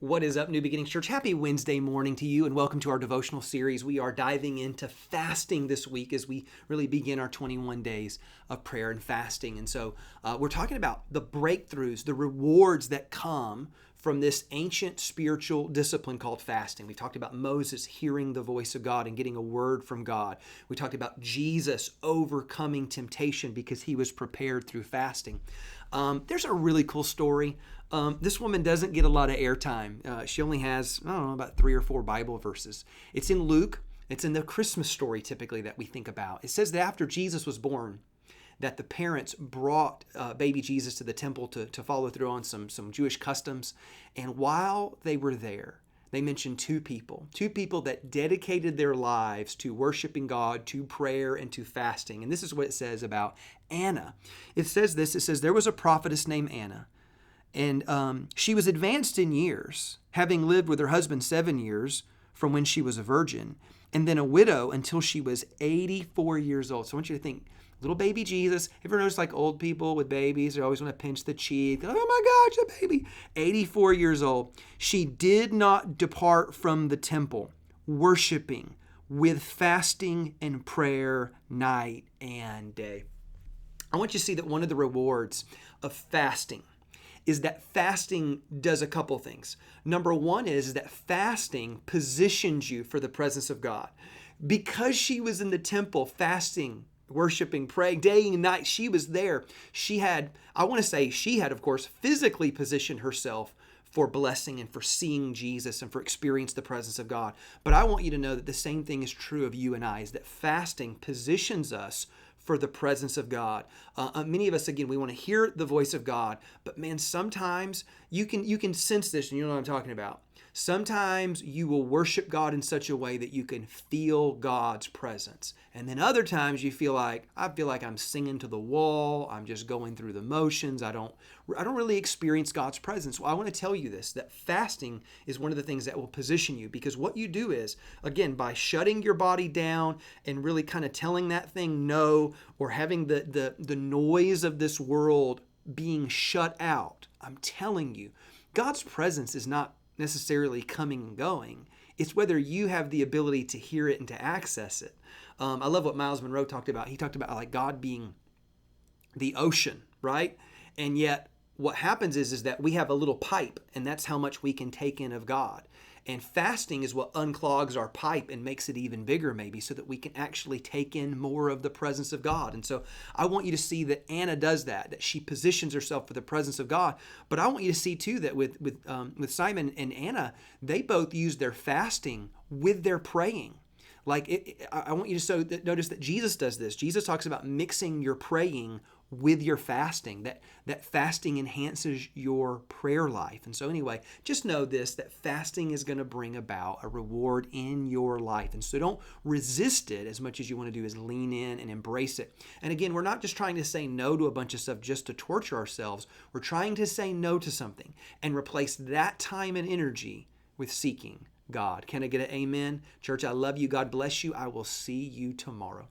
What is up, New Beginnings Church? Happy Wednesday morning to you, and welcome to our devotional series. We are diving into fasting this week as we really begin our 21 days of prayer and fasting. And so we're talking about the breakthroughs, the rewards that come from this ancient spiritual discipline called fasting. We talked about Moses hearing the voice of God and getting a word from God. We talked about Jesus overcoming temptation because he was prepared through fasting. There's a really cool story. This woman doesn't get a lot of airtime. She only has, about 3 or 4 Bible verses. It's in Luke. It's in the Christmas story typically that we think about. It says that after Jesus was born, that the parents brought baby Jesus to the temple to follow through on some Jewish customs. And while they were there, they mentioned two people that dedicated their lives to worshiping God, to prayer, and to fasting. And this is what it says about Anna. It says this, it says, there was a prophetess named Anna, and she was advanced in years, having lived with her husband 7 years from when she was a virgin, and then a widow until she was 84 years old. So I want you to think, little baby Jesus. Ever notice like old people with babies, they always want to pinch the cheek. Oh my gosh, a baby. 84 years old. She did not depart from the temple, worshiping with fasting and prayer night and day. I want you to see that one of the rewards of fasting is that fasting does a couple things. Number one is that fasting positions you for the presence of God. Because she was in the temple fasting, worshiping, praying day and night, she was there. She had, of course, physically positioned herself for blessing and for seeing Jesus and for experience the presence of God. But I want you to know that the same thing is true of you and I, is that fasting positions us for the presence of God. Many of us, again, we want to hear the voice of God, but man, sometimes you can sense this, and you know what I'm talking about. Sometimes you will worship God in such a way that you can feel God's presence. And then other times I feel like I'm singing to the wall. I'm just going through the motions. I don't really experience God's presence. Well, I want to tell you this, that fasting is one of the things that will position you, because what you do is, again, by shutting your body down and really kind of telling that thing no, or having the noise of this world being shut out, I'm telling you, God's presence is not necessarily coming and going. It's whether you have the ability to hear it and to access it. I love what Miles Monroe talked about. He talked about like God being the ocean, right? And yet what happens is that we have a little pipe, and that's how much we can take in of God. And fasting is what unclogs our pipe and makes it even bigger, maybe, so that we can actually take in more of the presence of God. And so I want you to see that Anna does that she positions herself for the presence of God. But I want you to see too that with Simon and Anna, they both use their fasting with their praying. I want you to notice that Jesus does this. Jesus talks about mixing your praying with your fasting, that fasting enhances your prayer life. And so anyway, just know this, that fasting is going to bring about a reward in your life. And so don't resist it as much as you want to do is lean in and embrace it. And again, we're not just trying to say no to a bunch of stuff just to torture ourselves. We're trying to say no to something and replace that time and energy with seeking God. Can I get an amen? Church, I love you. God bless you. I will see you tomorrow.